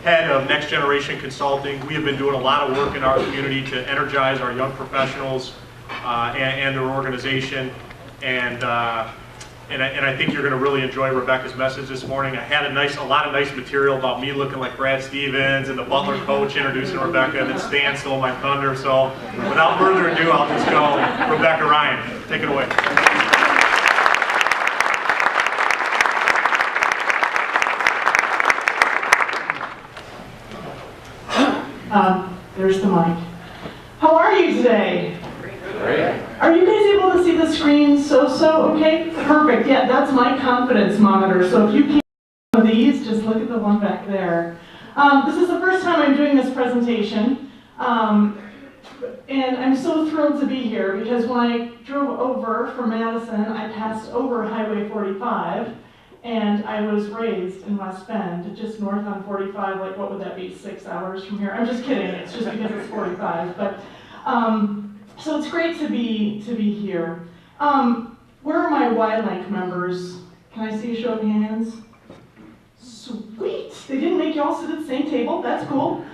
head of Next Generation Consulting. We have been doing a lot of work in our community to energize our young professionals and their organization. And I think you're going to really enjoy Rebecca's message this morning. I had a lot of nice material about me looking like Brad Stevens and the Butler coach introducing Rebecca, and then Stan stole my thunder. So without further ado, I'll just go. Rebecca Ryan, take it away. There's the mic. How are you today? Great. Are you guys able to see the screen okay? Perfect. Yeah, that's my confidence monitor. So if you can't see one of these, just look at the one back there. This is the first time I'm doing this presentation. And I'm so thrilled to be here because when I drove over from Madison, I passed over Highway 45. And I was raised in West Bend, just north on 45, like what would that be, 6 hours from here? I'm just kidding, it's just because it's 45. But so it's great to be here. Where are my Y-Link members? Can I see a show of hands? Sweet, they didn't make y'all sit at the same table, that's cool.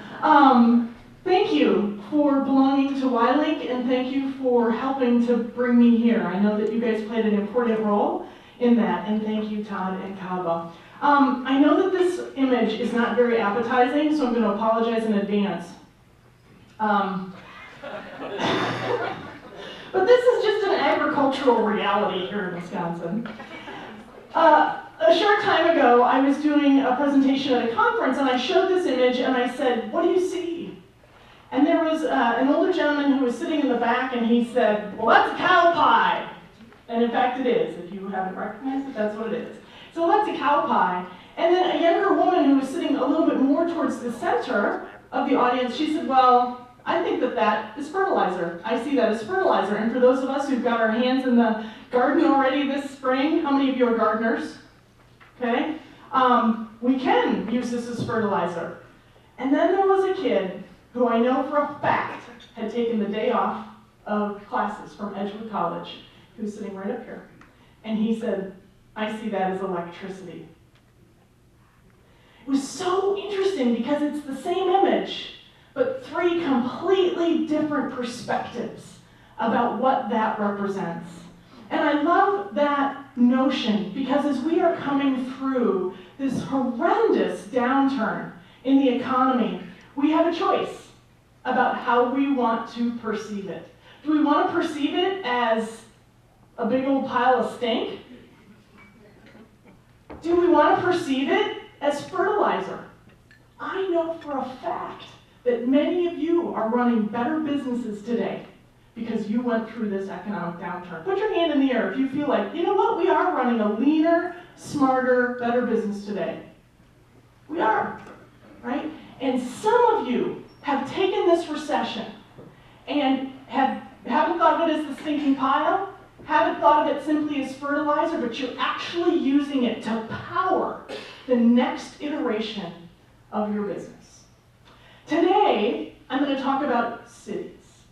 Thank you for belonging to Y-Link and thank you for helping to bring me here. I know that you guys played an important role in that, and thank you, Todd and KABA. I know that this image is not very appetizing, so I'm going to apologize in advance. But this is just an agricultural reality here in Wisconsin. A short time ago, I was doing a presentation at a conference, and I showed this image, and I said, "What do you see?" And there was an older gentleman who was sitting in the back, and he said, "Well, that's a cow pie." And in fact it is, if you haven't recognized it, that's what it is. So that's a cow pie. And then a younger woman who was sitting a little bit more towards the center of the audience, she said, "Well, I think that is fertilizer. I see that as fertilizer." And for those of us who've got our hands in the garden already this spring, how many of you are gardeners? Okay, we can use this as fertilizer. And then there was a kid who I know for a fact had taken the day off of classes from Edgewood College, who's sitting right up here. And he said, "I see that as electricity." It was so interesting because it's the same image, but three completely different perspectives about what that represents. And I love that notion because as we are coming through this horrendous downturn in the economy, we have a choice about how we want to perceive it. Do we want to perceive it as a big old pile of stink? Do we want to perceive it as fertilizer? I know for a fact that many of you are running better businesses today because you went through this economic downturn. Put your hand in the air if you feel like, you know what, we are running a leaner, smarter, better business today. We are, right? And some of you have taken this recession and haven't thought of it as the stinking pile, haven't thought of it simply as fertilizer, but you're actually using it to power the next iteration of your business. Today, I'm going to talk about cities,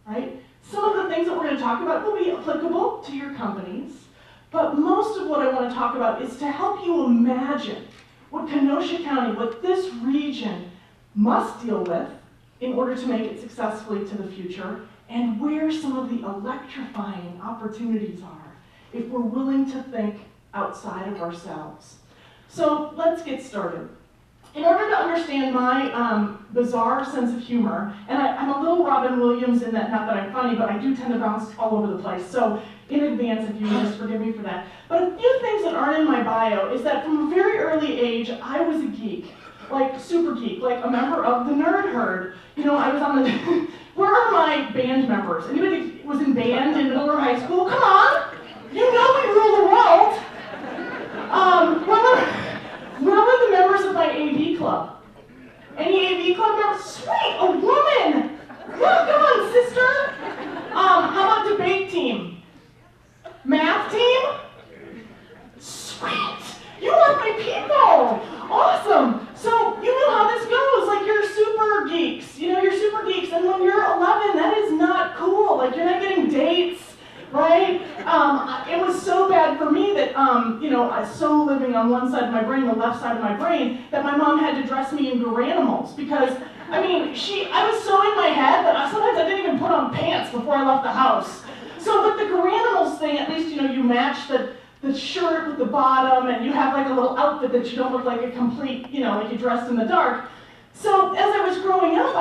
right? Some of the things that we're going to talk about will be applicable to your companies, but most of what I want to talk about is to help you imagine what Kenosha County, what this region must deal with in order to make it successfully to the future, and where some of the electrifying opportunities are if we're willing to think outside of ourselves. So let's get started. In order to understand my bizarre sense of humor, and I'm a little Robin Williams in that, not that I'm funny, but I do tend to bounce all over the place, so in advance if you would just forgive me for that. But a few things that aren't in my bio is that from a very early age, I was a geek, like super geek, like a member of the nerd herd. You know, I was on the, where are my band members? Anybody was in band in middle or high school? Come on, you know we rule the world. Where were the members of my AV club? Any AV club members? Sweet, a woman! Well, come on, sister. How about debate team? Math team? Sweet, you are my people. Awesome. So you know how this goes. Like you're super geeks. You know, you're super geeks, and when you're 11, that is not cool. Like you're not getting dates, right? It was so bad for me that you know, I was so living on on one side of my brain, the left side of my brain, that my mom had to dress me in Garanimals because, I mean, I was so in my head that sometimes I didn't even put on pants before I left the house. So with the Garanimals thing, at least, you know, you match the shirt with the bottom, and you have like a little outfit that you don't look like a complete, you know, like you're dressed in the dark. So as I was growing up,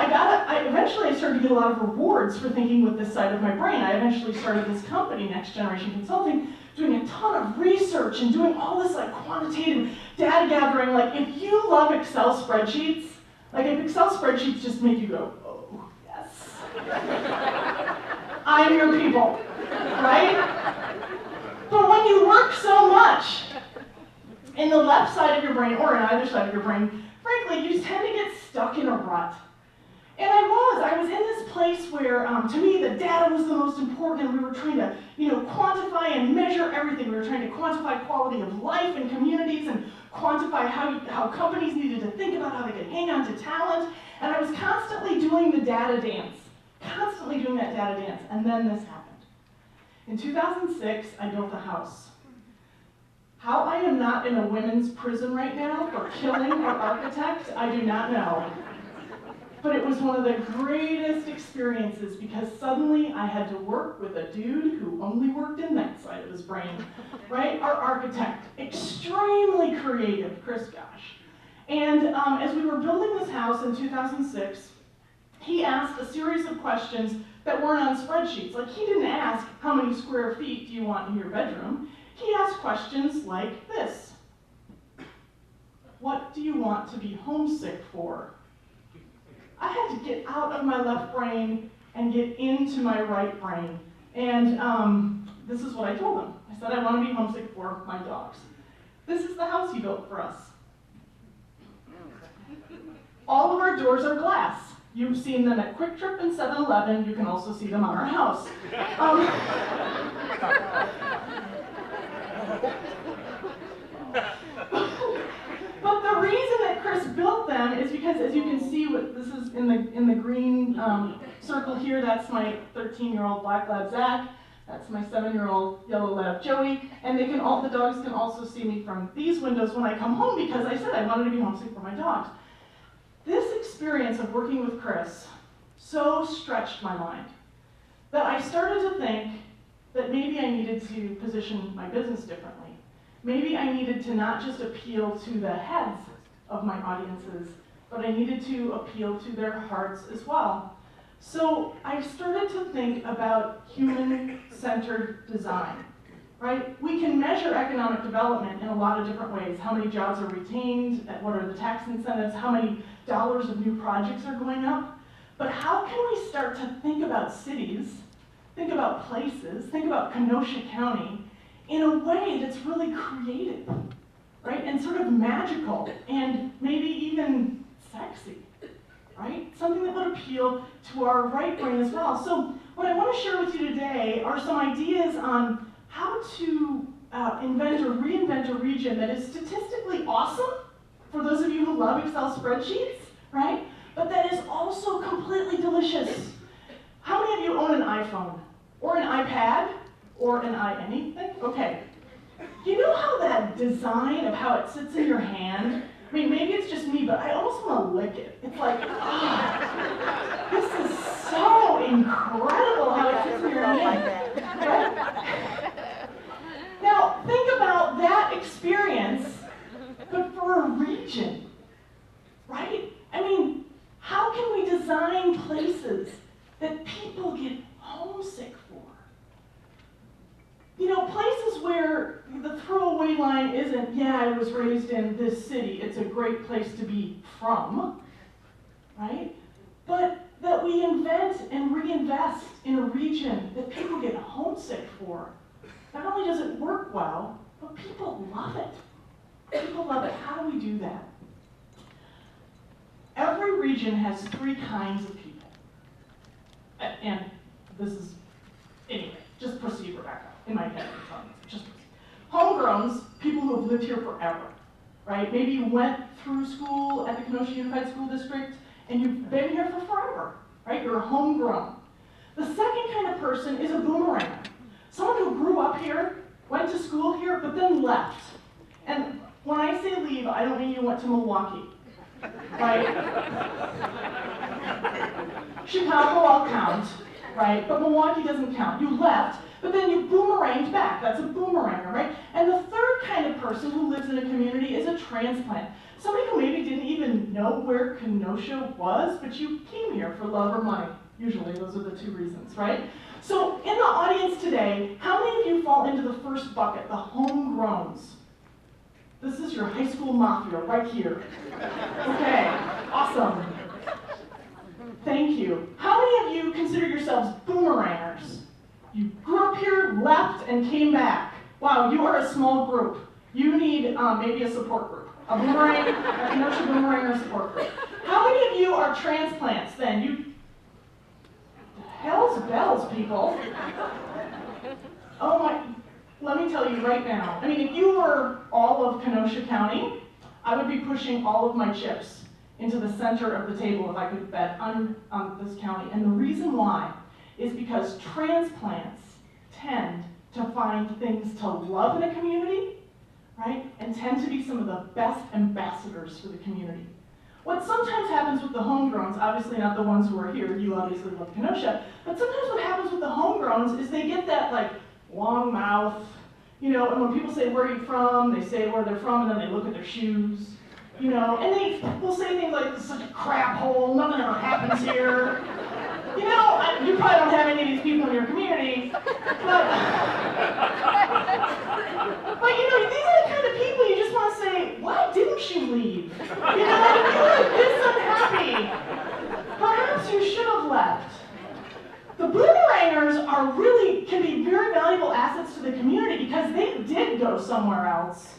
eventually I started to get a lot of rewards for thinking with this side of my brain. I eventually started this company, Next Generation Consulting, doing a ton of research and doing all this like quantitative data gathering. Like if you love Excel spreadsheets, like if Excel spreadsheets just make you go, oh, yes. I'm your people, right? But when you work so much in the left side of your brain or in either side of your brain, frankly, you tend to get stuck in a rut. And I was in this place where, to me, the data was the most important, and we were trying to, you know, quantify and measure everything. We were trying to quantify quality of life in communities and quantify how companies needed to think about how they could hang on to talent. And I was constantly doing the data dance, constantly doing that data dance, and then this happened. In 2006, I built a house. How I am not in a women's prison right now for killing our architect, I do not know. But it was one of the greatest experiences because suddenly I had to work with a dude who only worked in that side of his brain, right? Our architect, extremely creative, Chris Gosh. And as we were building this house in 2006, he asked a series of questions that weren't on spreadsheets. Like he didn't ask, how many square feet do you want in your bedroom? He asked questions like this. What do you want to be homesick for? I had to get out of my left brain and get into my right brain. And this is what I told him. I said, I want to be homesick for my dogs. This is the house he built for us. All of our doors are glass. You've seen them at Quick Trip and 7-Eleven. You can also see them on our house. But the reason that Chris built them is because, as you can see, this is in the green circle here. That's my 13-year-old black lab Zach. That's my 7-year-old yellow lab Joey. And the dogs can also see me from these windows when I come home because I said I wanted to be homesick for my dogs. This experience of working with Chris so stretched my mind that I started to think that maybe I needed to position my business differently. Maybe I needed to not just appeal to the heads of my audiences, but I needed to appeal to their hearts as well. So I started to think about human-centered design, right? We can measure economic development in a lot of different ways. How many jobs are retained, what are the tax incentives, how many dollars of new projects are going up. But how can we start to think about cities, think about places, think about Kenosha County in a way that's really creative, right? And sort of magical and maybe even sexy, right? Something that would appeal to our right brain as well. So what I want to share with you today are some ideas on how to invent or reinvent a region that is statistically awesome, for those of you who love Excel spreadsheets, right? But that is also completely delicious. How many of you own an iPhone? Or an iPad? Or an anything? Okay. You know how that design of how it sits in your hand, I mean, maybe it's just me, but I almost want to lick it. It's like, oh, this is so incredible how it sits in your hand. Right? Now, think about that experience, but for a region, right? I mean, how can we design places that people get homesick for? You know, places where the throwaway line isn't, yeah, I was raised in this city, it's a great place to be from, right? But that we invent and reinvest in a region that people get homesick for. Not only does it work well, but people love it. People love it. How do we do that? Every region has 3 kinds of people. And this is, anyway, just proceed, Rebecca. In my head, just homegrowns, people who have lived here forever, right? Maybe you went through school at the Kenosha Unified School District and you've been here for forever, right? You're homegrown. The second kind of person is a boomerang. Someone who grew up here, went to school here, but then left. And When I say leave, I don't mean you went to Milwaukee, right? Chicago, I'll count, right? But Milwaukee doesn't count. You left, but then you boomeranged back. That's a boomeranger, right? And the third kind of person who lives in a community is a transplant. Somebody who maybe didn't even know where Kenosha was, but you came here for love or money. Usually those are the two reasons, right? So in the audience today, how many of you fall into the first bucket, the homegrowns? This is your high school mafia right here. Okay, awesome. Thank you. How many of you consider yourselves boomerangers? You grew up here, left, and came back. Wow, you are a small group. You need maybe a support group. A boomerang, a Kenosha boomeranger support group. How many of you are transplants then? You, hell's bells, people. Oh my, let me tell you right now. I mean, if you were all of Kenosha County, I would be pushing all of my chips into the center of the table if I could bet on this county. And the reason why is because transplants tend to find things to love in a community, right? And tend to be some of the best ambassadors for the community. What sometimes happens with the homegrowns, obviously not the ones who are here, you obviously love Kenosha, but sometimes what happens with the homegrowns is they get that like long mouth, you know, and when people say, where are you from? They say where they're from, and then they look at their shoes, you know, and they will say things like, this is such a crap hole, nothing ever happens here. You know, you probably don't have any of these people in your community, but you know, these are the kind of people you just want to say, why didn't you leave? You know, if you were this unhappy, perhaps you should have left. The boomerangers are really, can be very valuable assets to the community because they did go somewhere else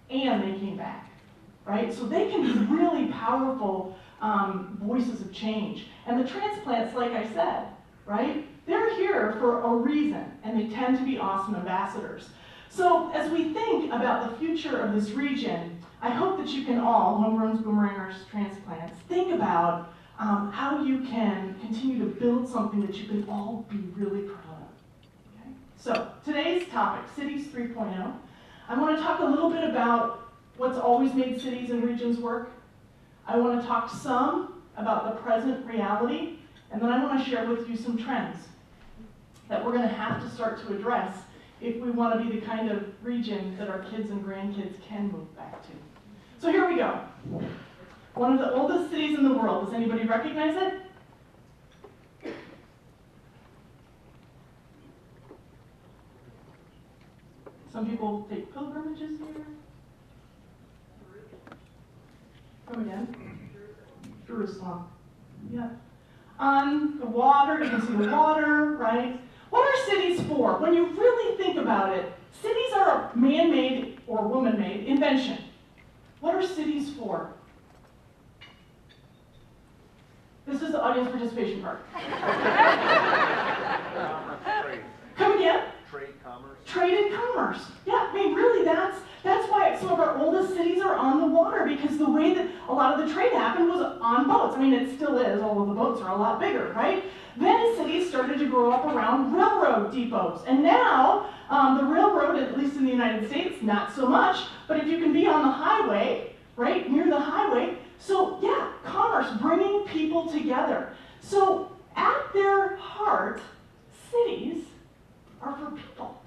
and they came back, right? So they can be really powerful voices of change. And the transplants, like I said, right? They're here for a reason, and they tend to be awesome ambassadors. So as we think about the future of this region, I hope that you can all, homegrowns, boomerangers, transplants, think about how you can continue to build something that you can all be really proud of. Okay? So today's topic, Cities 3.0. I want to talk a little bit about what's always made cities and regions work. I want to talk some about the present reality, and then I want to share with you some trends that we're going to have to start to address if we want to be the kind of region that our kids and grandkids can move back to. So here we go. One of the oldest cities in the world. Does anybody recognize it? Some people take pilgrimages here. Come again? Jerusalem. Yeah. On the water, you can see the water, right? What are cities for? When you really think about it, cities are a man-made or woman-made invention. What are cities for? This is the audience participation part. Come again? Trade, commerce. Trade and commerce. Yeah, I mean, really, that's why some of our oldest cities are on the water, because the way that a lot of the trade happened was on boats. I mean, it still is, although the boats are a lot bigger, right? Then cities started to grow up around railroad depots. And now, the railroad, at least in the United States, not so much, but if you can be on the highway, right, near the highway, so yeah, commerce, bringing people together. So at their heart, cities are for people.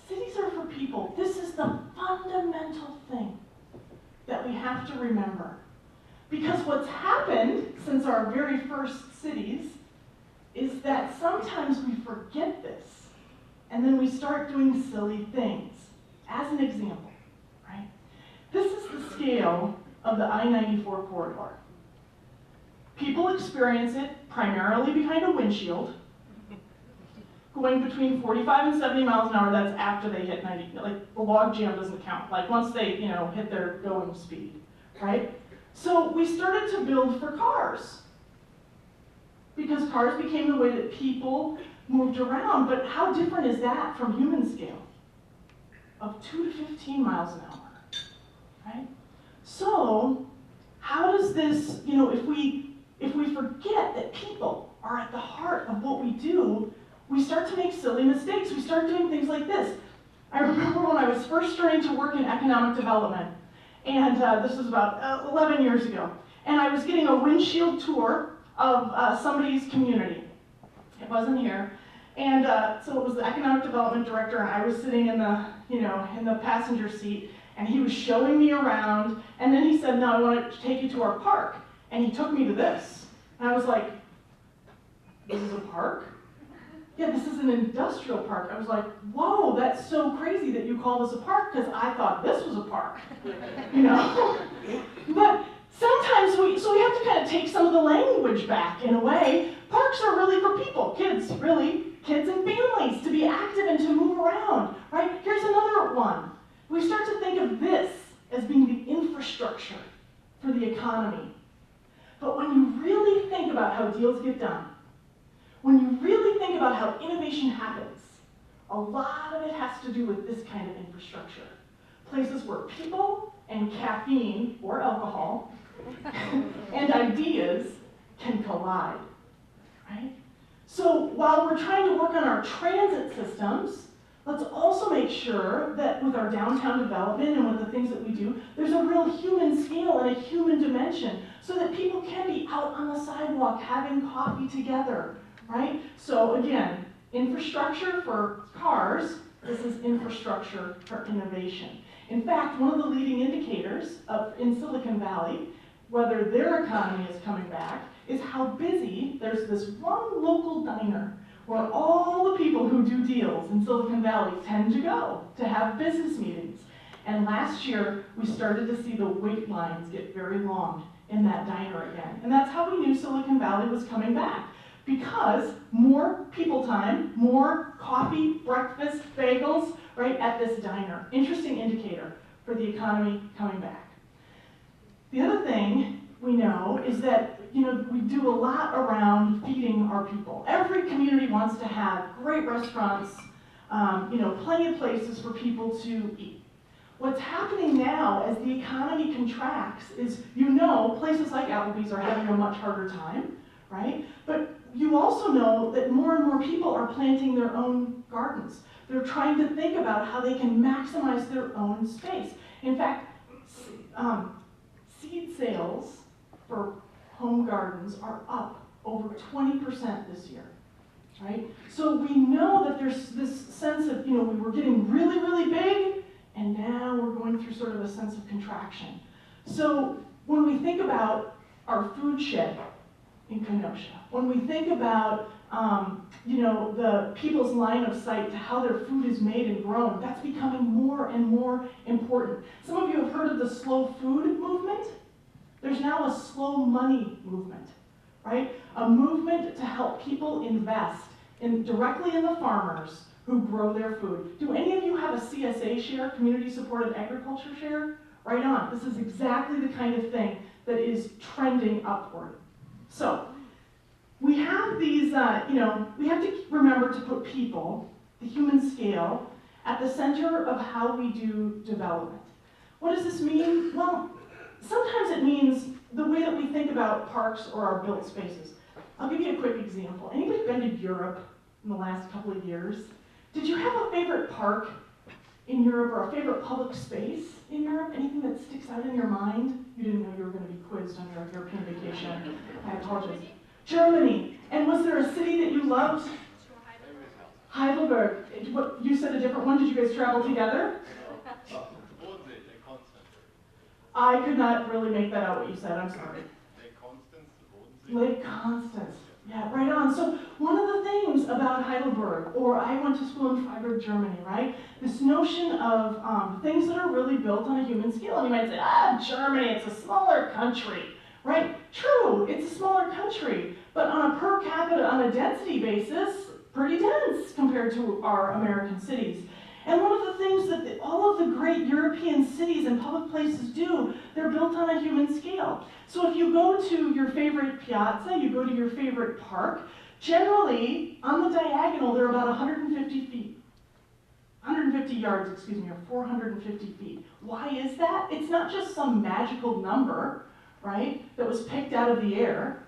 Cities are for people. This is the fundamental thing that we have to remember. Because what's happened since our very first cities is that sometimes we forget this, and then we start doing silly things. As an example, right? This is the scale of the I-94 corridor. People experience it primarily behind a windshield, going between 45 and 70 miles an hour. That's after they hit 90. Like, the log jam doesn't count. Like, once they, you know, hit their going speed, right? So we started to build for cars, because cars became the way that people moved around. But how different is that from human scale of 2 to 15 miles an hour, right? So how does this, you know, if we forget that people are at the heart of what we do, we start to make silly mistakes. We start doing things like this. I remember when I was first starting to work in economic development, and this was about 11 years ago, and I was getting a windshield tour of somebody's community. It wasn't here. And so it was the economic development director, and I was sitting in the, in the passenger seat, and he was showing me around, and then he said, "No, I want to take you to our park." And he took me to this. And I was like, "This is a park?" "Yeah, this is an industrial park." I was like, "Whoa, that's so crazy that you call this a park, because I thought this was a park." But sometimes we have to kind of take some of the language back in a way. Parks are really for people, kids, really. Kids and families to be active and to move around, right? Here's another one. We start to think of this as being the infrastructure for the economy. But when you really think about how deals get done, when you really think about how innovation happens, a lot of it has to do with this kind of infrastructure. Places where people and caffeine or alcohol and ideas can collide, right? So while we're trying to work on our transit systems, let's also make sure that with our downtown development and with the things that we do, there's a real human scale and a human dimension so that people can be out on the sidewalk having coffee together, right? So again, infrastructure for cars, this is infrastructure for innovation. In fact, one of the leading indicators in Silicon Valley, whether their economy is coming back, is how busy there's this one local diner where all the people who do deals in Silicon Valley tend to go to have business meetings. And last year, we started to see the wait lines get very long in that diner again. And that's how we knew Silicon Valley was coming back. Because more people time, more coffee, breakfast, bagels, right, at this diner. Interesting indicator for the economy coming back. The other thing we know is that we do a lot around feeding our people. Every community wants to have great restaurants, plenty of places for people to eat. What's happening now as the economy contracts is, places like Applebee's are having a much harder time, right? But you also know that more and more people are planting their own gardens. They're trying to think about how they can maximize their own space. In fact, seed sales for home gardens are up over 20% this year, right? So we know that there's this sense of, we were getting really, really big, and now we're going through sort of a sense of contraction. So when we think about our food shed in Kenosha, when we think about, the people's line of sight to how their food is made and grown, that's becoming more and more important. Some of you have heard of the slow food movement. There's now a slow money movement, right? A movement to help people invest directly in the farmers who grow their food. Do any of you have a CSA share, community supported agriculture share? Right on. This is exactly the kind of thing that is trending upward. So we have these, we have to remember to put people, the human scale, at the center of how we do development. What does this mean? Well, sometimes it means the way that we think about parks or our built spaces. I'll give you a quick example. Anybody been to Europe in the last couple of years? Did you have a favorite park in Europe or a favorite public space in Europe? Anything that sticks out in your mind? You didn't know you were going to be quizzed on your European vacation. I apologize. Germany. And was there a city that you loved? Heidelberg. You said a different one. Did you guys travel together? I could not really make that out what you said. I'm sorry. Lake Constance. Yeah, right on. So one of the things about Heidelberg, or I went to school in Freiburg, Germany, right? This notion of things that are really built on a human scale. And you might say, Germany, it's a smaller country, right? True, it's a smaller country, but on a per capita, on a density basis, pretty dense compared to our American cities. And one of the things that all of the great European cities and public places do, they're built on a human scale. So if you go to your favorite piazza, you go to your favorite park, generally, on the diagonal, they're about 150 feet. 150 yards, or 450 feet. Why is that? It's not just some magical number, right, that was picked out of the air.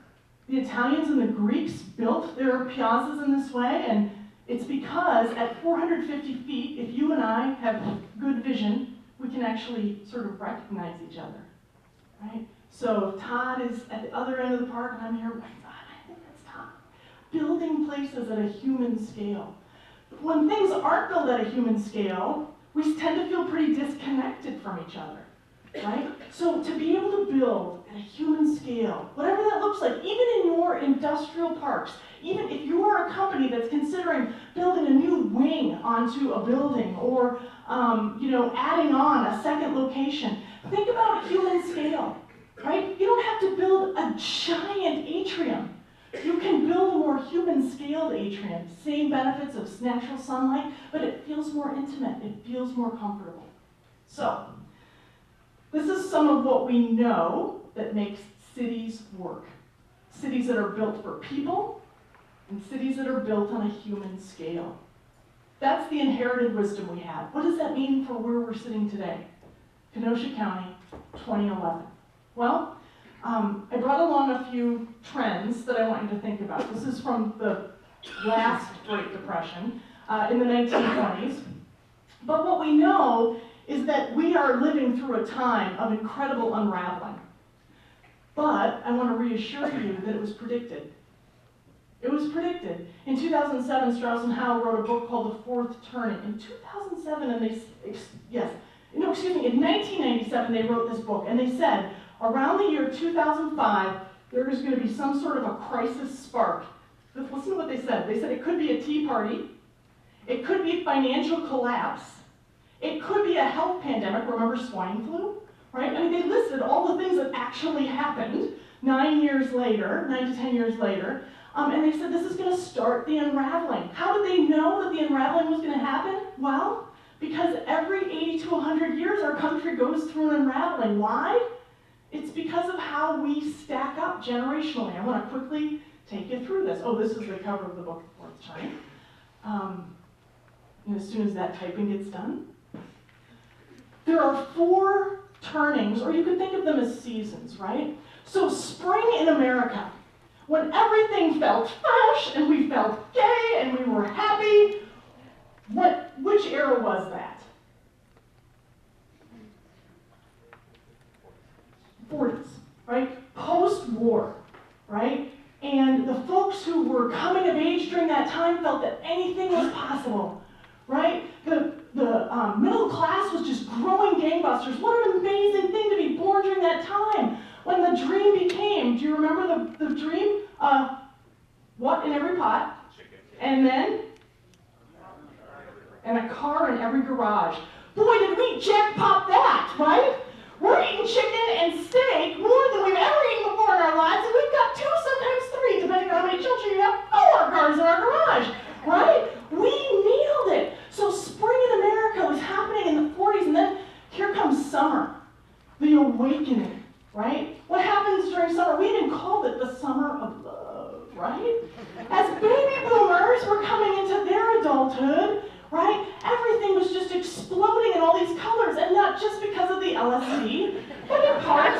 The Italians and the Greeks built their piazzas in this way, and It's because at 450 feet, if you and I have good vision, we can actually sort of recognize each other, right? So if Todd is at the other end of the park and I'm here, I think that's Todd. Building places at a human scale. But when things aren't built at a human scale, we tend to feel pretty disconnected from each other, right? So to be able to build at a human scale, whatever that looks like, even in your industrial parks, even if you are a company that's considering building a new wing onto a building or adding on a second location, think about human scale, right? You don't have to build a giant atrium. You can build a more human-scaled atrium, same benefits of natural sunlight, but it feels more intimate, it feels more comfortable. So, this is some of what we know that makes cities work. Cities that are built for people, and cities that are built on a human scale. That's the inherited wisdom we have. What does that mean for where we're sitting today? Kenosha County, 2011. Well, I brought along a few trends that I want you to think about. This is from the last Great Depression in the 1920s. But what we know is that we are living through a time of incredible unraveling. But I want to reassure you that it was predicted. It was predicted. In 2007, Strauss and Howe wrote a book called The Fourth Turning. In 2007, in 1997, they wrote this book, and they said, around the year 2005, there is going to be some sort of a crisis spark. Listen to what they said. They said it could be a tea party, it could be financial collapse, it could be a health pandemic. Remember swine flu? Right? I mean, they listed all the things that actually happened 9 to 10 years later. And they said this is going to start the unraveling. How did they know that the unraveling was going to happen? Well, because every 80 to 100 years our country goes through an unraveling. Why? It's because of how we stack up generationally. I want to quickly take you through this. Oh, this is the cover of the book, The Fourth Turning. And as soon as that typing gets done. There are 4 turnings, or you could think of them as seasons, right? So spring in America, when everything felt fresh and we felt gay and we were happy, which era was that? 40s, right? Post-war, right? And the folks who were coming of age during that time felt that anything was possible, right? The middle class was just growing gangbusters. What an amazing thing to be born during that time. When the dream became, do you remember the dream? What in every pot? And then? And a car in every garage. Boy, did we jackpot that, right? We're eating chicken and steak more than we've ever eaten before in our lives, and we've got 2, sometimes 3, depending on how many children you have, 4 cars in our garage, right? We nailed it. So spring in America was happening in the 40s, and then here comes summer, the awakening, right? What happens during summer? We even called it the summer of love, right? As baby boomers were coming into their adulthood, right? Everything was just exploding in all these colors, and not just because of the LSD, but in part.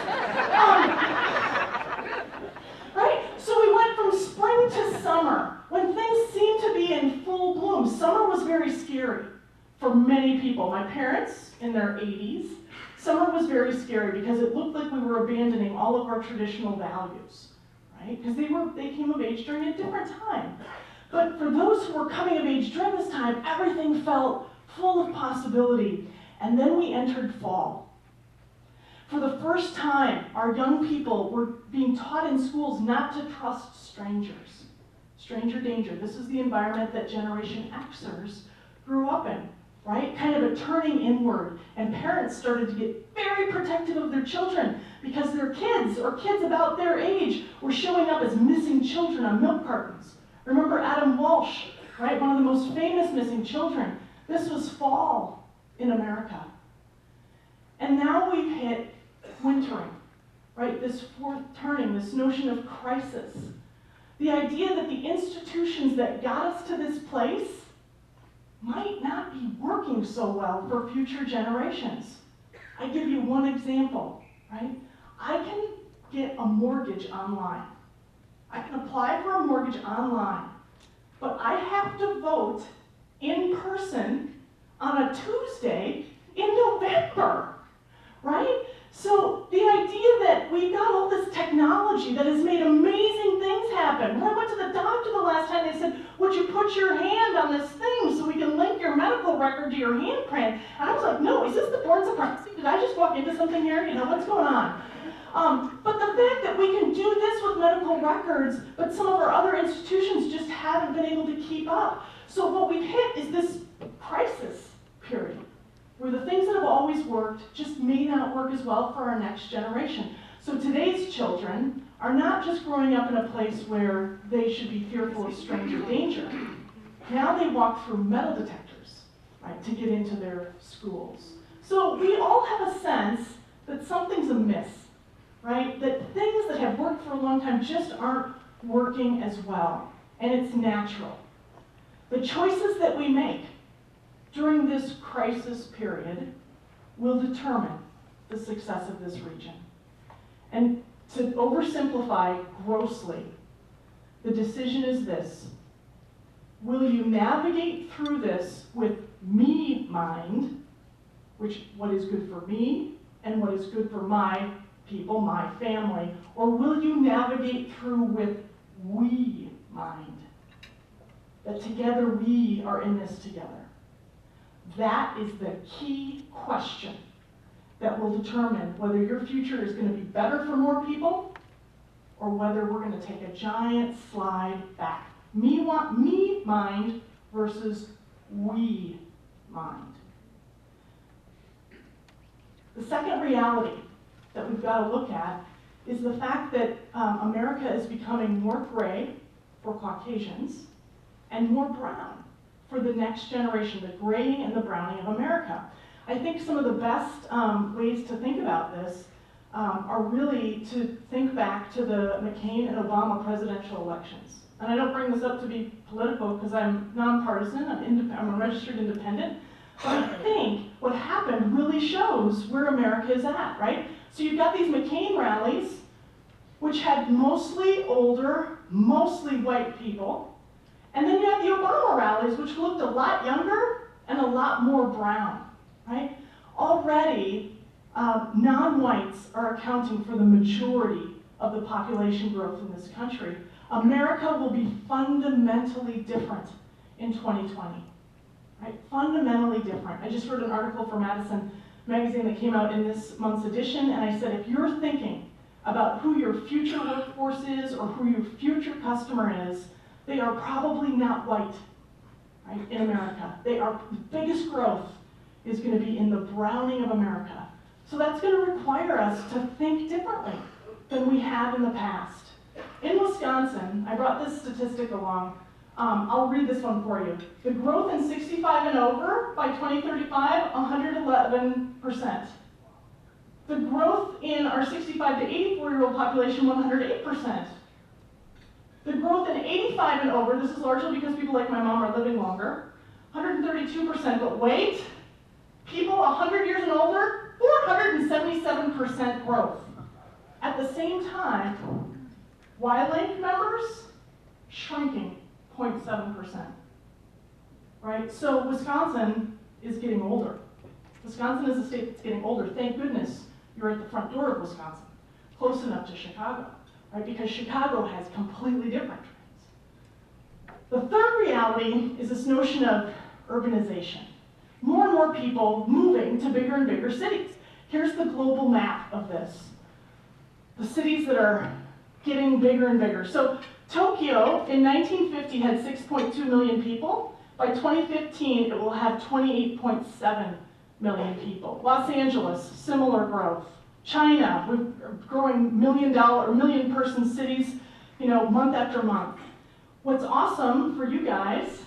Right? So we went from spring to summer, when things seemed to be in full bloom. Summer was very scary for many people. My parents, in their 80s, summer was very scary because it looked like we were abandoning all of our traditional values, right? Because they came of age during a different time. But for those who were coming of age during this time, everything felt full of possibility. And then we entered fall. For the first time, our young people were being taught in schools not to trust strangers. Stranger danger. This is the environment that Generation Xers grew up in, right? Kind of a turning inward. And parents started to get very protective of their children because their kids, or kids about their age, were showing up as missing children on milk cartons. Remember Adam Walsh, right? One of the most famous missing children. This was fall in America. And now we've hit wintering, right? This 4th turning, this notion of crisis. The idea that the institutions that got us to this place might not be working so well for future generations. I give you one example, right? I can get a mortgage online. I can apply for a mortgage online. but I have to vote in person on a Tuesday in November, right? So the idea that we've got all this technology that has made amazing things happen. When I went to the doctor the last time, they said, would you put your hand on this thing so we can link your medical record to your handprint? And I was like, no, is this the born supremacy? Did I just walk into something here? You know, what's going on? But the fact that we can do this with medical records, but some of our other institutions just haven't been able to keep up. So what we've hit is this crisis period, where the things that have always worked just may not work as well for our next generation. So today's children are not just growing up in a place where they should be fearful of stranger danger. Now they walk through metal detectors, right, to get into their schools. So we all have a sense that something's amiss, right? That things that have worked for a long time just aren't working as well, and it's natural. The choices that we make during this crisis period will determine the success of this region. And to oversimplify grossly, the decision is this: will you navigate through this with me mind, which what is good for me and what is good for my people, my family, or will you navigate through with we mind? That together we are in this together. That is the key question that will determine whether your future is going to be better for more people or whether we're going to take a giant slide back. Me mind versus we mind. The second reality that we've got to look at is the fact that America is becoming more gray for Caucasians and more brown for the next generation, the graying and the browning of America. I think some of the best ways to think about this are really to think back to the McCain and Obama presidential elections. And I don't bring this up to be political because I'm nonpartisan, I'm a registered independent, but I think what happened really shows where America is at, right? So you've got these McCain rallies, which had mostly older, mostly white people, and then you have the Obama rallies, which looked a lot younger and a lot more brown, right? Already, non-whites are accounting for the majority of the population growth in this country. America will be fundamentally different in 2020, right? Fundamentally different. I just wrote an article for Madison magazine that came out in this month's edition, and I said, if you're thinking about who your future workforce is or who your future customer is, they are probably not white, right, in America. The biggest growth is going to be in the browning of America. So that's going to require us to think differently than we have in the past. In Wisconsin, I brought this statistic along. I'll read this one for you. The growth in 65 and over by 2035, 111%. The growth in our 65 to 84-year-old population, 108%. The growth in 85 and over, this is largely because people like my mom are living longer, 132%. But wait, people 100 years and older, 477% growth. At the same time, Y-Link members shrinking 0.7%. Right? So Wisconsin is getting older. Wisconsin is a state that's getting older. Thank goodness you're at the front door of Wisconsin, close enough to Chicago, right? Because Chicago has completely different trends. The third reality is this notion of urbanization. More and more people moving to bigger and bigger cities. Here's the global map of this. The cities that are getting bigger and bigger. So Tokyo in 1950 had 6.2 million people. By 2015, it will have 28.7 million people. Los Angeles, similar growth. China, we're growing million person cities, you know, month after month. What's awesome for you guys,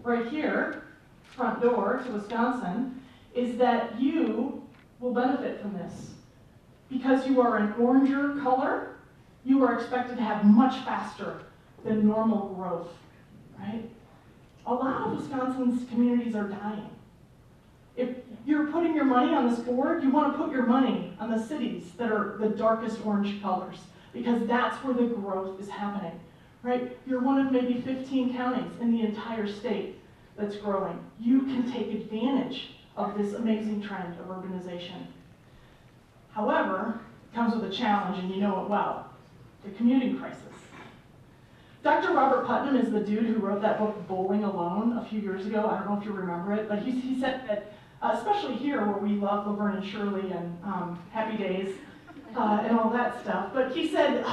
right here, front door to Wisconsin, is that you will benefit from this. Because you are an oranger color, you are expected to have much faster than normal growth, right? A lot of Wisconsin's communities are dying. If you're putting your money on this board, you want to put your money on the cities that are the darkest orange colors, because that's where the growth is happening. right? You're one of maybe 15 counties in the entire state that's growing. You can take advantage of this amazing trend of urbanization. However, it comes with a challenge, and you know it well, the commuting crisis. Dr. Robert Putnam is the dude who wrote that book, Bowling Alone, a few years ago. I don't know if you remember it, but he said that, especially here where we love Laverne and Shirley and Happy Days and all that stuff, but he said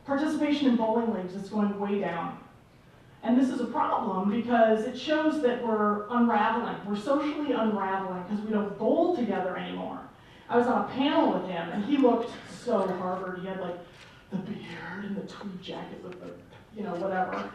participation in bowling leagues is going way down. And this is a problem because it shows that we're unraveling. We're socially unraveling because we don't bowl together anymore. I was on a panel with him, and he looked so Harvard. He had like the beard and the tweed jacket with the, you know, whatever.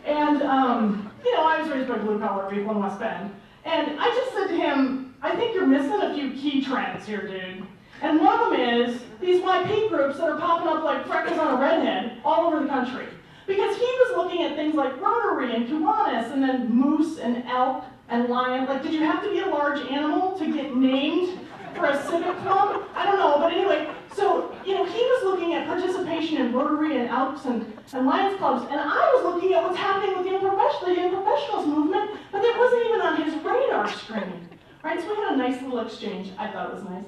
And, you know, I was raised by blue-collar people in West Bend. And I just said to him, I think you're missing a few key trends here, dude. And one of them is these YP groups that are popping up like freckles on a redhead all over the country. Because he was looking at things like Rotary and Kiwanis and then moose and elk and lion. Like, did you have to be a large animal to get named for a civic club? I don't know, but anyway, so, you know, he was looking at participation in Rotary and Elks and Lions clubs, and I was looking at what's happening with the young professionals movement, but it wasn't even on his radar screen, right? So we had a nice little exchange. I thought it was nice.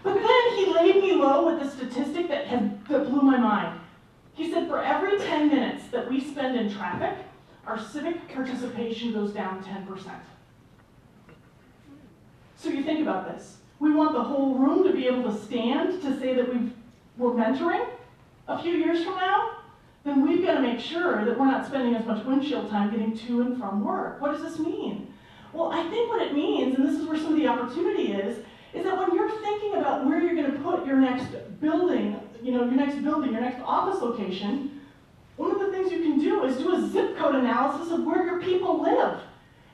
But then he laid me low with a statistic that blew my mind. He said for every 10 minutes that we spend in traffic, our civic participation goes down 10%. So you think about this. We want the whole room to be able to stand to say that we're mentoring a few years from now, then we've got to make sure that we're not spending as much windshield time getting to and from work. What does this mean? Well, I think what it means, and this is where some of the opportunity is that when you're thinking about where you're going to put your next building, your next office location, one of the things you can do is do a zip code analysis of where your people live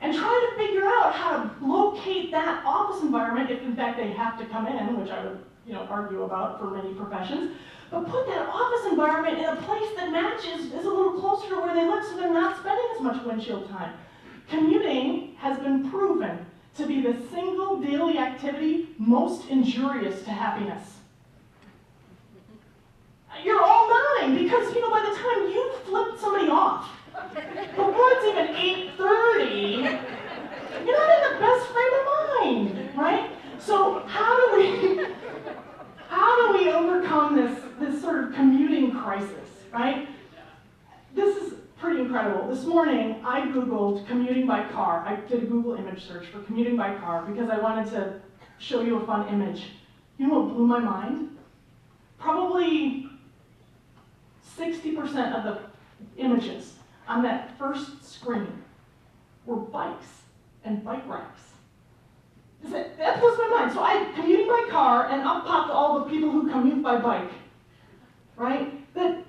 and try to figure out how to locate that office environment if in fact they have to come in, which I would argue about for many professions, but put that office environment in a place that matches, is a little closer to where they live so they're not spending as much windshield time. Commuting has been proven to be the single daily activity most injurious to happiness. You're all nodding because, by the time you flipped somebody off, before it's even 8:30, you're not in the best frame of mind, right? So how do we overcome this sort of commuting crisis, right? This is pretty incredible. This morning, I Googled commuting by car. I did a Google image search for commuting by car because I wanted to show you a fun image. You know what blew my mind? Probably 60% of the images on that first screen were bikes and bike racks. That blows my mind. So I commuting by car, and up popped all the people who commute by bike, right? That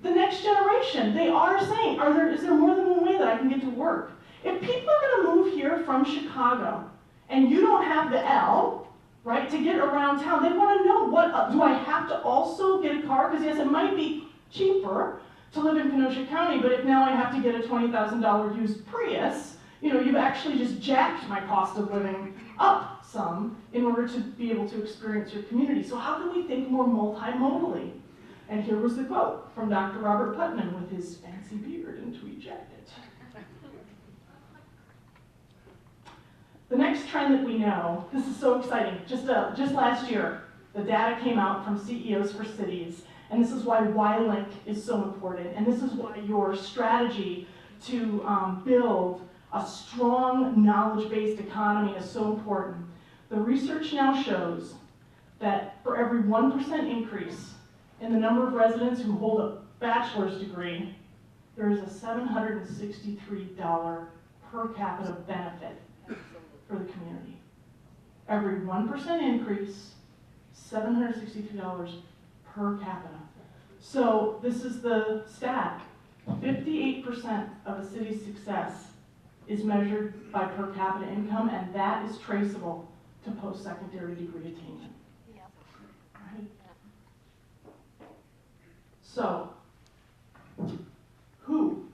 the next generation, they are saying, is there more than one way that I can get to work? If people are going to move here from Chicago, and you don't have the L, right, to get around town, they want to know, do I have to also get a car? Because yes, it might be cheaper to live in Kenosha County, but if now I have to get a $20,000 used Prius, you've actually just jacked my cost of living up some in order to be able to experience your community. So how can we think more multimodally? And here was the quote from Dr. Robert Putnam with his fancy beard and tweed jacket. The next trend that we know, this is so exciting, just last year, the data came out from CEOs for Cities, and this is why Y-Link is so important, and this is why your strategy to build a strong knowledge-based economy is so important. The research now shows that for every 1% increase in the number of residents who hold a bachelor's degree, there is a $763 per capita benefit for the community. Every 1% increase, $763 per capita. So this is the stat. 58% of a city's success is measured by per capita income, and that is traceable to post-secondary degree attainment. Right? So, who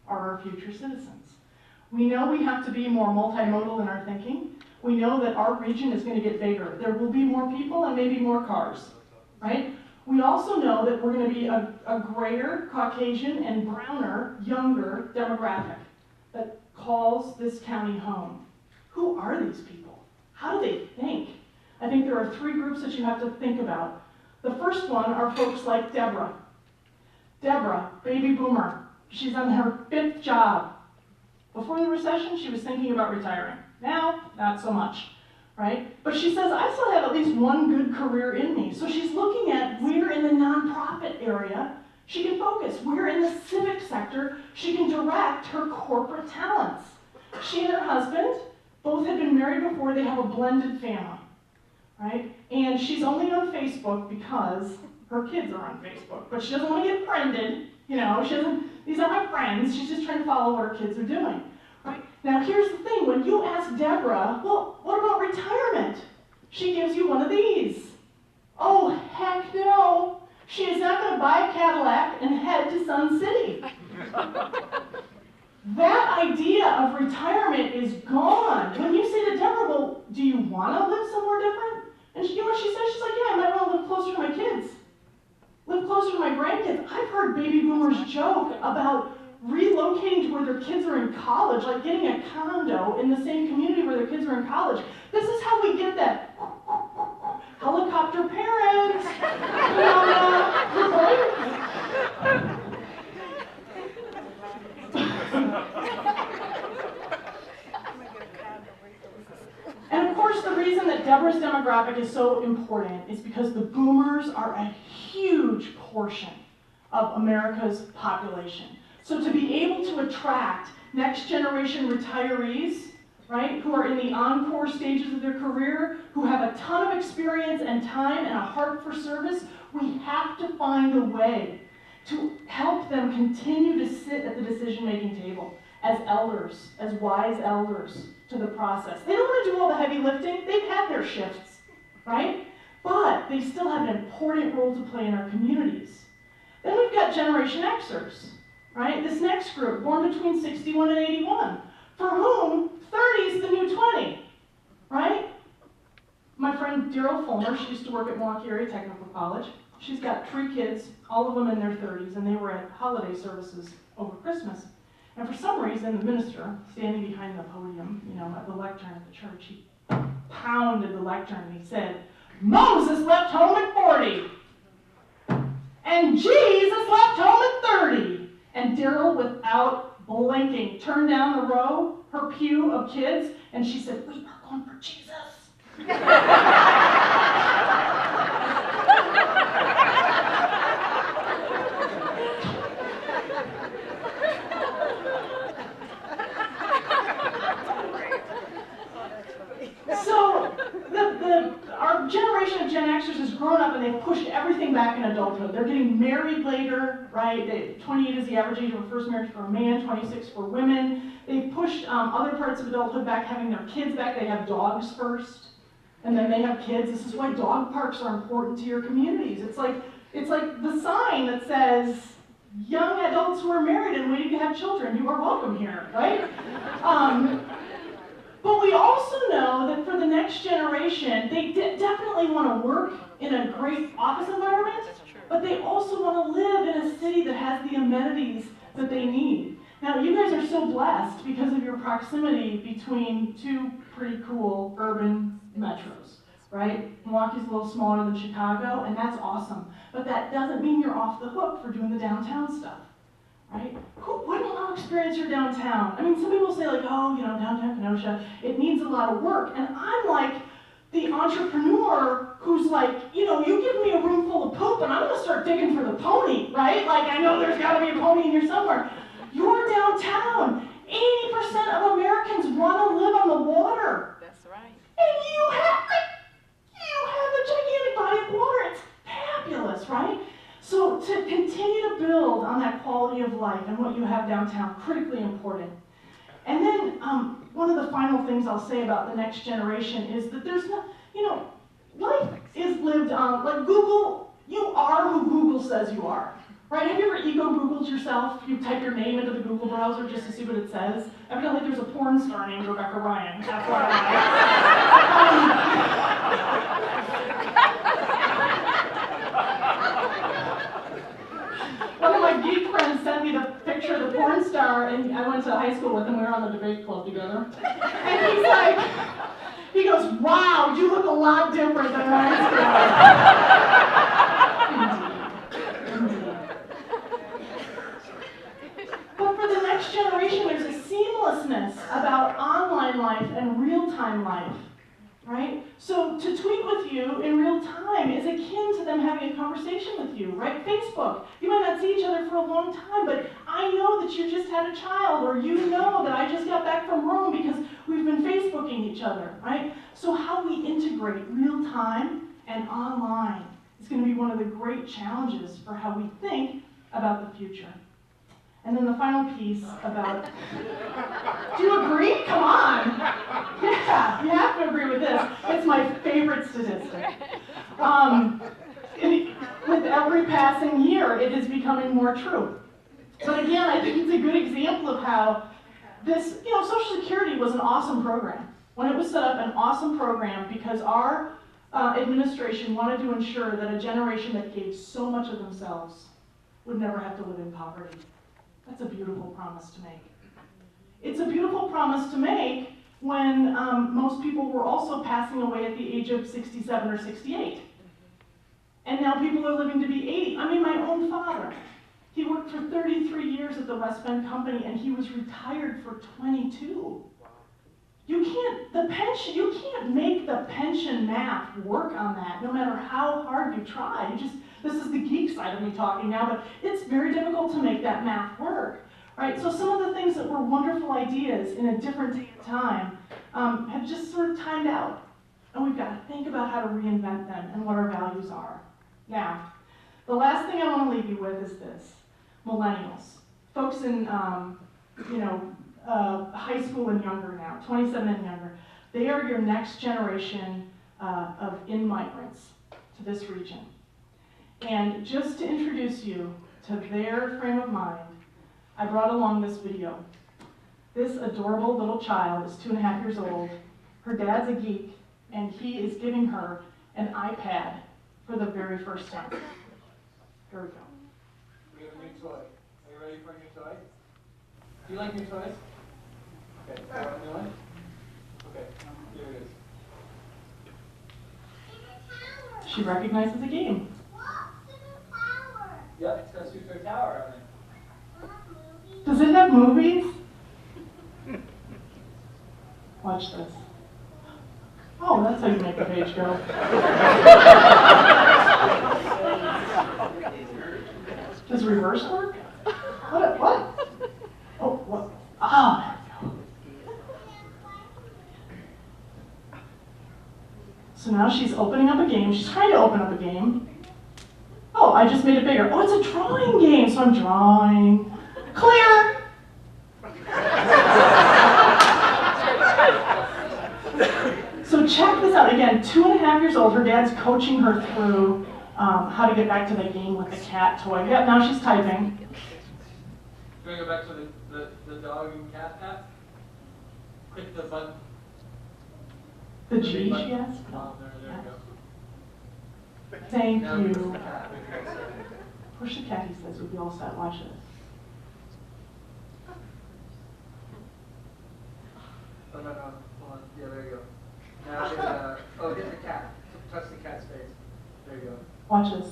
are our future citizens? We know we have to be more multimodal in our thinking. We know that our region is going to get bigger. There will be more people and maybe more cars, right? We also know that we're going to be a grayer, Caucasian, and browner, younger demographic that calls this county home. Who are these people? How do they think? I think there are 3 groups that you have to think about. The first one are folks like Deborah. Deborah, baby boomer. She's on her 5th job. Before the recession, she was thinking about retiring. Now, not so much, right? But she says, I still have at least one good career in me. So she's looking at where in the nonprofit area she can focus, where in the civic sector she can direct her corporate talents. She and her husband both had been married before. They have a blended family, right? And she's only on Facebook because her kids are on Facebook. But she doesn't want to get friended, you know, she doesn't, these are my friends. She's just trying to follow what her kids are doing. Right? Now here's the thing, when you ask Deborah, well, what about retirement? She gives you one of these. Oh, heck no. She is not going to buy a Cadillac and head to Sun City. That idea of retirement is gone. When you say to Deborah, well, do you want to live somewhere different? And you know what she says? She's like, yeah, I might want to live closer to my kids. Live closer to my grandkids. I've heard baby boomers joke about relocating to where their kids are in college, like getting a condo in the same community where their kids are in college. This is how we get that helicopter parents. And of course, the reason that Deborah's demographic is so important is because the boomers are a huge portion of America's population. So to be able to attract next generation retirees, right, who are in the encore stages of their career, who have a ton of experience and time and a heart for service, we have to find a way to help them continue to sit at the decision-making table as elders, as wise elders to the process. They don't want to do all the heavy lifting. They've had their shifts, right? But they still have an important role to play in our communities. Then we've got Generation Xers, right? This next group, born between 61 and 81, for whom 30 is the new 20, right? My friend Daryl Fulmer, she used to work at Milwaukee Area Technical College. She's got 3 kids, all of them in their 30s, and they were at holiday services over Christmas. And for some reason, the minister, standing behind the podium, you know, at the lectern at the church, he pounded the lectern and he said, Moses left home at 40, and Jesus left home at 30. And Daryl, without blinking, turned down the row, her pew of kids, and she said, we are going for Jesus. Our generation of Gen Xers has grown up and they've pushed everything back in adulthood. They're getting married later, right? 28 is the average age of a first marriage for a man, 26 for women. They've pushed other parts of adulthood back, having their kids back. They have dogs first, and then they have kids. This is why dog parks are important to your communities. It's like the sign that says, young adults who are married and waiting to have children, you are welcome here, right? But we also know that for the next generation, they definitely want to work in a great office environment, but they also want to live in a city that has the amenities that they need. Now, you guys are so blessed because of your proximity between 2 pretty cool urban metros, right? Milwaukee's a little smaller than Chicago, and that's awesome. But that doesn't mean you're off the hook for doing the downtown stuff. Right? Who wouldn't want to experience your downtown? I mean, some people say like, oh, you know, downtown Kenosha, it needs a lot of work. And I'm like the entrepreneur who's like, you know, you give me a room full of poop and I'm going to start digging for the pony, right? Like, I know there's got to be a pony in here somewhere. You're downtown. 80% of Americans want to live on the water. That's right. And you have a gigantic body of water. It's fabulous, right? So to continue to build on that quality of life and what you have downtown, critically important. And then one of the final things I'll say about the next generation is that there's no, you know, life is lived on, like Google, you are who Google says you are. Right? Have you ever ego-Googled yourself? You type your name into the Google browser just to see what it says? Evidently there's a porn star named Rebecca Ryan. That's what I like. high school with him. We were on the debate club together. And he's like, he goes, wow, you look a lot different than when I was young. Indeed. But for the next generation, there's a seamlessness about online life and real-time life, right? So to tweet with you in real time is akin to them having a conversation with you, right? Facebook, you might not see each other for a long time, but I know that you just had a child, or you know that I just got back from Rome because we've been Facebooking each other, right? So how we integrate real time and online is going to be one of the great challenges for how we think about the future. And then the final piece about, do you agree? Come on. Yeah, you have to agree with this. It's my favorite statistic. With every passing year, it is becoming more true. But again, I think it's a good example of how this, Social Security was an awesome program. When it was set up, an awesome program because our administration wanted to ensure that a generation that gave so much of themselves would never have to live in poverty. That's a beautiful promise to make. It's a beautiful promise to make when most people were also passing away at the age of 67 or 68. And now people are living to be 80. I mean, my own father, he worked for 33 years at the West Bend Company and he was retired for 22. You can't make the pension math work on that, no matter how hard you try. This is the geek side of me talking now, but it's very difficult to make that math work, right? So some of the things that were wonderful ideas in a different day and time have just sort of timed out. And we've got to think about how to reinvent them and what our values are. Now, the last thing I want to leave you with is this. Millennials. Folks in, high school and younger now, 27 and younger, they are your next generation of in-migrants to this region. And just to introduce you to their frame of mind, I brought along this video. This adorable little child is 2.5 years old. Her dad's a geek, and he is giving her an iPad for the very first time. Here we go. We have a new toy. Are you ready for a new toy? Do you like new toys? Okay, you want a new one? Okay, here it is. She recognizes a game. Yep, it's got a Super Tower on it. Does it have movies? Watch this. Oh, that's how you make the page go. Does reverse work? What? Oh, what? Oh, there we go. So now she's opening up a game. She's trying to open up a game. Oh, I just made it bigger. Oh, it's a drawing game, so I'm drawing. Clear! So check this out. Again, 2.5 years old. Her dad's coaching her through how to get back to the game with the cat toy. Yep, now she's typing. Do you want to go back to the dog and cat app? Click the button. The G, she asked? Oh, there we go. Thank Now you. push the cat. Push the cat, he says. We'll be all set. Watch this. Oh, no, hold on. Yeah, there you go. Now hit the cat. Touch the cat's face. There you go. Watch this.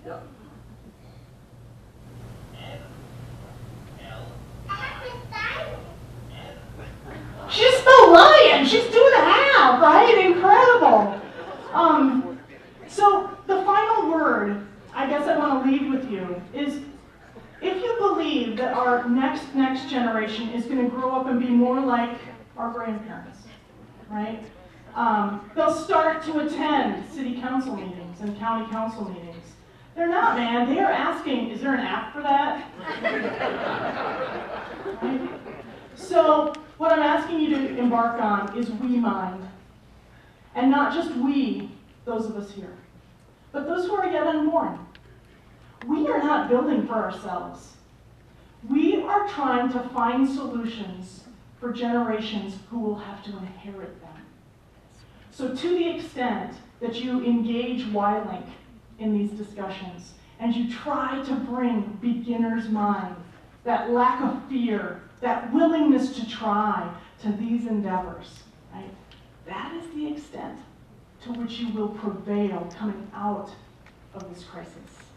Yep. She's still lying. She's 2.5, right? Incredible. So the final word, I guess I want to leave with you, is if you believe that our next generation is going to grow up and be more like our grandparents, right? They'll start to attend city council meetings and county council meetings. They're not, man. They are asking, is there an app for that? Right? So what I'm asking you to embark on is we mind. And not just we, those of us here, but those who are yet unborn. We are not building for ourselves. We are trying to find solutions for generations who will have to inherit them. So to the extent that you engage Y-Link in these discussions, and you try to bring beginner's mind, that lack of fear, that willingness to try to these endeavors, right? That is the extent to which you will prevail coming out of this crisis.